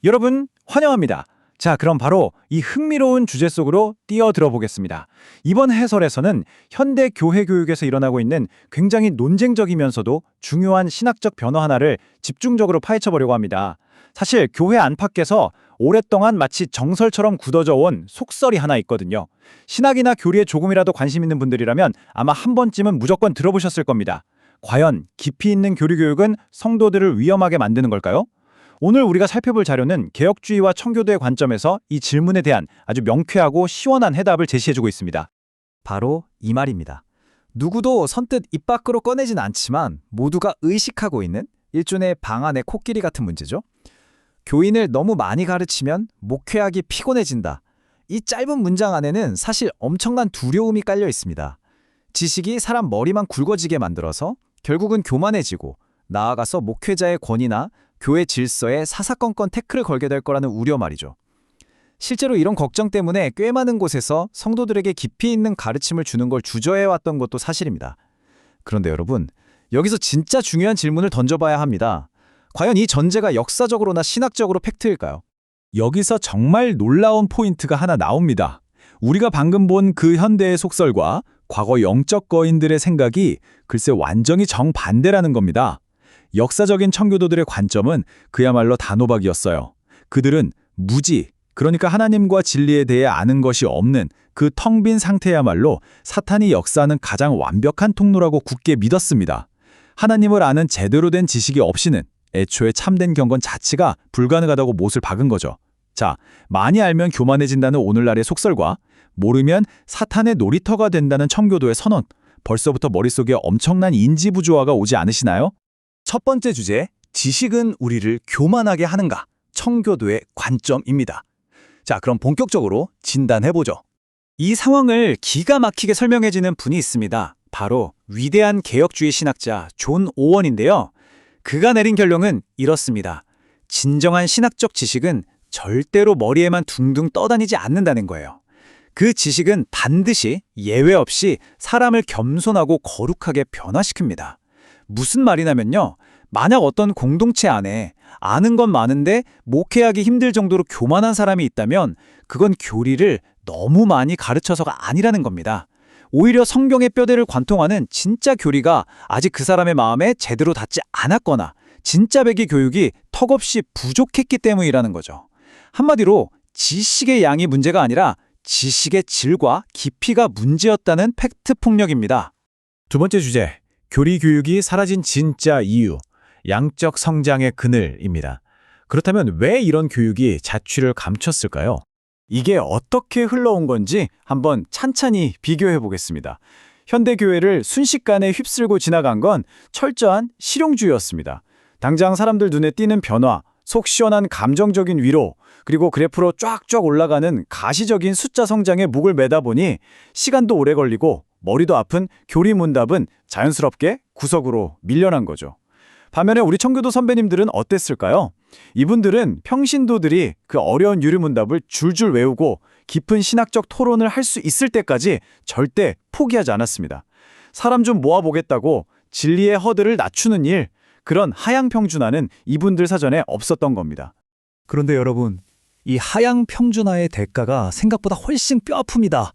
여러분, 환영합니다. 자, 그럼 바로 이 흥미로운 주제 속으로 뛰어들어 보겠습니다. 이번 해설에서는 현대 교회 교육에서 일어나고 있는 굉장히 논쟁적이면서도 중요한 신학적 변화 하나를 집중적으로 파헤쳐 보려고 합니다. 사실 교회 안팎에서 오랫동안 마치 정설처럼 굳어져 온 속설이 하나 있거든요. 신학이나 교리에 조금이라도 관심 있는 분들이라면 아마 한 번쯤은 무조건 들어보셨을 겁니다. 과연 깊이 있는 교리 교육은 성도들을 위험하게 만드는 걸까요? 오늘 우리가 살펴볼 자료는 개혁주의와 청교도의 관점에서 이 질문에 대한 아주 명쾌하고 시원한 해답을 제시해주고 있습니다. 바로 이 말입니다. 누구도 선뜻 입 밖으로 꺼내진 않지만 모두가 의식하고 있는 일종의 방안의 코끼리 같은 문제죠. 교인을 너무 많이 가르치면 목회하기 피곤해진다. 이 짧은 문장 안에는 사실 엄청난 두려움이 깔려 있습니다. 지식이 사람 머리만 굵어지게 만들어서 결국은 교만해지고 나아가서 목회자의 권위나 교회 질서에 사사건건 태클을 걸게 될 거라는 우려 말이죠. 실제로 이런 걱정 때문에 꽤 많은 곳에서 성도들에게 깊이 있는 가르침을 주는 걸 주저해왔던 것도 사실입니다. 그런데 여러분, 여기서 진짜 중요한 질문을 던져봐야 합니다. 과연 이 전제가 역사적으로나 신학적으로 팩트일까요? 여기서 정말 놀라운 포인트가 하나 나옵니다. 우리가 방금 본 그 현대의 속설과 과거 영적 거인들의 생각이 글쎄 완전히 정반대라는 겁니다. 역사적인 청교도들의 관점은 그야말로 단호박이었어요. 그들은 무지, 그러니까 하나님과 진리에 대해 아는 것이 없는 그 텅 빈 상태야말로 사탄이 역사하는 가장 완벽한 통로라고 굳게 믿었습니다. 하나님을 아는 제대로 된 지식이 없이는 애초에 참된 경건 자체가 불가능하다고 못을 박은 거죠. 자, 많이 알면 교만해진다는 오늘날의 속설과 모르면 사탄의 놀이터가 된다는 청교도의 선언, 벌써부터 머릿속에 엄청난 인지부조화가 오지 않으시나요? 첫 번째 주제, 지식은 우리를 교만하게 하는가? 청교도의 관점입니다. 자, 그럼 본격적으로 진단해보죠. 이 상황을 기가 막히게 설명해주는 분이 있습니다. 바로 위대한 개혁주의 신학자 존 오원인데요. 그가 내린 결론은 이렇습니다. 진정한 신학적 지식은 절대로 머리에만 둥둥 떠다니지 않는다는 거예요. 그 지식은 반드시 예외 없이 사람을 겸손하고 거룩하게 변화시킵니다. 무슨 말이냐면요. 만약 어떤 공동체 안에 아는 건 많은데 목회하기 힘들 정도로 교만한 사람이 있다면 그건 교리를 너무 많이 가르쳐서가 아니라는 겁니다. 오히려 성경의 뼈대를 관통하는 진짜 교리가 아직 그 사람의 마음에 제대로 닿지 않았거나 진짜 배기 교육이 턱없이 부족했기 때문이라는 거죠. 한마디로 지식의 양이 문제가 아니라 지식의 질과 깊이가 문제였다는 팩트 폭력입니다. 두 번째 주제, 교리 교육이 사라진 진짜 이유, 양적 성장의 그늘입니다. 그렇다면 왜 이런 교육이 자취를 감췄을까요? 이게 어떻게 흘러온 건지 한번 찬찬히 비교해 보겠습니다. 현대교회를 순식간에 휩쓸고 지나간 건 철저한 실용주의였습니다. 당장 사람들 눈에 띄는 변화, 속 시원한 감정적인 위로, 그리고 그래프로 쫙쫙 올라가는 가시적인 숫자 성장에 목을 매다 보니 시간도 오래 걸리고 머리도 아픈 교리 문답은 자연스럽게 구석으로 밀려난 거죠. 반면에 우리 청교도 선배님들은 어땠을까요? 이분들은 평신도들이 그 어려운 유리 문답을 줄줄 외우고 깊은 신학적 토론을 할 수 있을 때까지 절대 포기하지 않았습니다. 사람 좀 모아보겠다고 진리의 허들을 낮추는 일, 그런 하향 평준화는 이분들 사전에 없었던 겁니다. 그런데 여러분, 이 하향 평준화의 대가가 생각보다 훨씬 뼈아픕니다.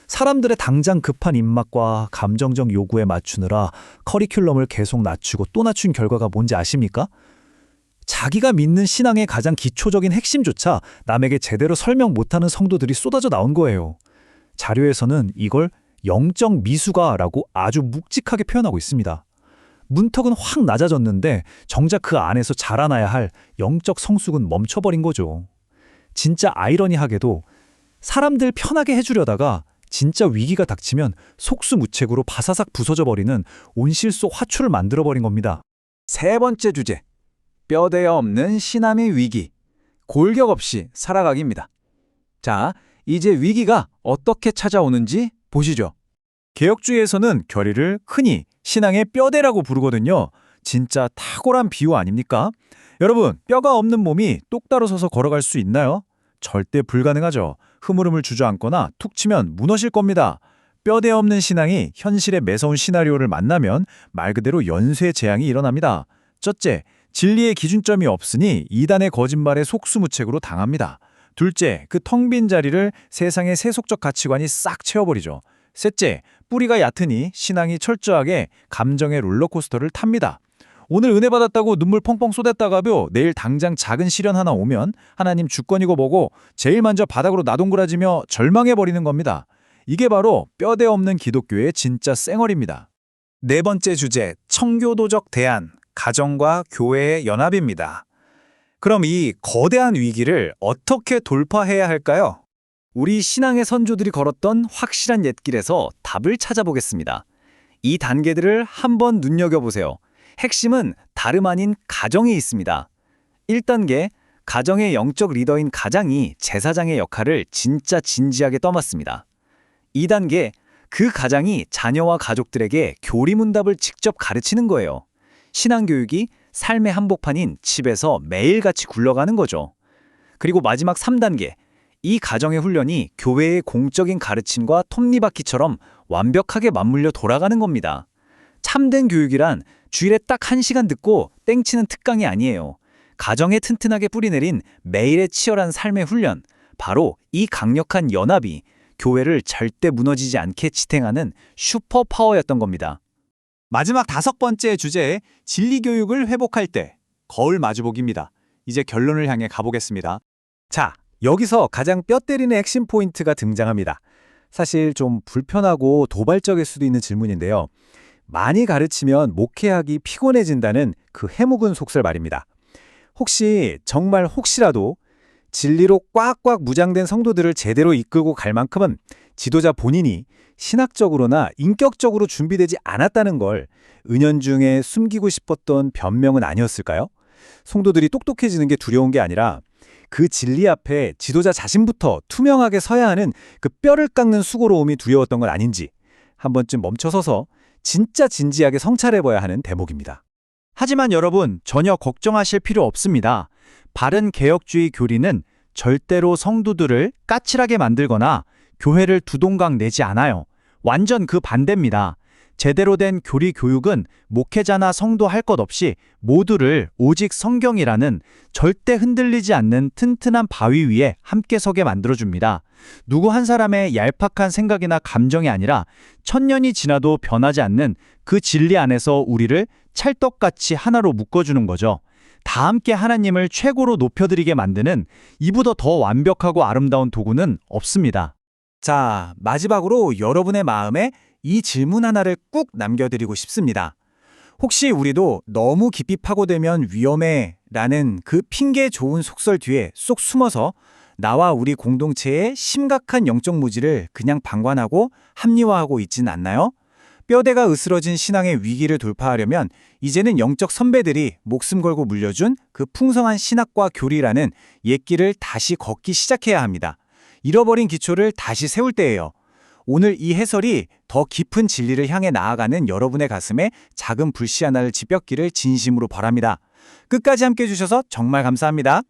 사람들의 당장 급한 입맛과 감정적 요구에 맞추느라 커리큘럼을 계속 낮추고 또 낮춘 결과가 뭔지 아십니까? 자기가 믿는 신앙의 가장 기초적인 핵심조차 남에게 제대로 설명 못하는 성도들이 쏟아져 나온 거예요. 자료에서는 이걸 영적 미숙아라고 아주 묵직하게 표현하고 있습니다. 문턱은 확 낮아졌는데 정작 그 안에서 자라나야 할 영적 성숙은 멈춰버린 거죠. 진짜 아이러니하게도 사람들 편하게 해주려다가 진짜 위기가 닥치면 속수무책으로 바사삭 부서져버리는 온실 속 화초를 만들어버린 겁니다. 세 번째 주제, 뼈대 없는 신앙의 위기, 골격 없이 살아가기입니다. 자, 이제 위기가 어떻게 찾아오는지 보시죠. 개혁주의에서는 결의를 흔히 신앙의 뼈대라고 부르거든요. 진짜 탁월한 비유 아닙니까? 여러분, 뼈가 없는 몸이 똑바로 서서 걸어갈 수 있나요? 절대 불가능하죠. 흐물흐물 주저앉거나 툭 치면 무너질 겁니다. 뼈대 없는 신앙이 현실의 매서운 시나리오를 만나면 말 그대로 연쇄 재앙이 일어납니다. 첫째, 진리의 기준점이 없으니 이단의 거짓말에 속수무책으로 당합니다. 둘째, 그 텅 빈 자리를 세상의 세속적 가치관이 싹 채워버리죠. 셋째, 뿌리가 얕으니 신앙이 철저하게 감정의 롤러코스터를 탑니다. 오늘 은혜 받았다고 눈물 펑펑 쏟았다가요, 내일 당장 작은 시련 하나 오면 하나님 주권이고 뭐고 제일 먼저 바닥으로 나동그라지며 절망해버리는 겁니다. 이게 바로 뼈대 없는 기독교의 진짜 쌩얼입니다. 네 번째 주제, 청교도적 대안, 가정과 교회의 연합입니다. 그럼 이 거대한 위기를 어떻게 돌파해야 할까요? 우리 신앙의 선조들이 걸었던 확실한 옛길에서 답을 찾아보겠습니다. 이 단계들을 한번 눈여겨보세요. 핵심은 다름 아닌 가정에 있습니다. 1단계, 가정의 영적 리더인 가장이 제사장의 역할을 진짜 진지하게 떠맡습니다. 2단계, 그 가장이 자녀와 가족들에게 교리문답을 직접 가르치는 거예요. 신앙교육이 삶의 한복판인 집에서 매일같이 굴러가는 거죠. 그리고 마지막 3단계, 이 가정의 훈련이 교회의 공적인 가르침과 톱니바퀴처럼 완벽하게 맞물려 돌아가는 겁니다. 참된 교육이란 주일에 딱 1시간 듣고 땡치는 특강이 아니에요. 가정에 튼튼하게 뿌리내린 매일의 치열한 삶의 훈련, 바로 이 강력한 연합이 교회를 절대 무너지지 않게 지탱하는 슈퍼파워였던 겁니다. 마지막 5번째 주제, 진리교육을 회복할 때, 거울 마주보기입니다. 이제 결론을 향해 가보겠습니다. 자, 여기서 가장 뼈 때리는 핵심 포인트가 등장합니다. 사실 좀 불편하고 도발적일 수도 있는 질문인데요. 많이 가르치면 목회하기 피곤해진다는 그 해묵은 속설 말입니다. 혹시 정말 혹시라도 진리로 꽉꽉 무장된 성도들을 제대로 이끌고 갈 만큼은 지도자 본인이 신학적으로나 인격적으로 준비되지 않았다는 걸 은연중에 숨기고 싶었던 변명은 아니었을까요? 성도들이 똑똑해지는 게 두려운 게 아니라 그 진리 앞에 지도자 자신부터 투명하게 서야 하는 그 뼈를 깎는 수고로움이 두려웠던 건 아닌지 한 번쯤 멈춰서서 진짜 진지하게 성찰해봐야 하는 대목입니다. 하지만 여러분, 전혀 걱정하실 필요 없습니다. 바른 개혁주의 교리는 절대로 성도들을 까칠하게 만들거나 교회를 두동강 내지 않아요. 완전 그 반대입니다. 제대로 된 교리 교육은 목회자나 성도 할 것 없이 모두를 오직 성경이라는 절대 흔들리지 않는 튼튼한 바위 위에 함께 서게 만들어줍니다. 누구 한 사람의 얄팍한 생각이나 감정이 아니라 천년이 지나도 변하지 않는 그 진리 안에서 우리를 찰떡같이 하나로 묶어주는 거죠. 다 함께 하나님을 최고로 높여드리게 만드는 이보다 더 완벽하고 아름다운 도구는 없습니다. 자, 마지막으로 여러분의 마음에 이 질문 하나를 꾹 남겨드리고 싶습니다. 혹시 우리도 너무 깊이 파고들면 위험해 라는 그 핑계 좋은 속설 뒤에 쏙 숨어서 나와 우리 공동체의 심각한 영적 무지를 그냥 방관하고 합리화하고 있진 않나요? 뼈대가 으스러진 신앙의 위기를 돌파하려면 이제는 영적 선배들이 목숨 걸고 물려준 그 풍성한 신학과 교리라는 옛길을 다시 걷기 시작해야 합니다. 잃어버린 기초를 다시 세울 때예요. 오늘 이 해설이 더 깊은 진리를 향해 나아가는 여러분의 가슴에 작은 불씨 하나를 지폈기를 진심으로 바랍니다. 끝까지 함께해 주셔서 정말 감사합니다.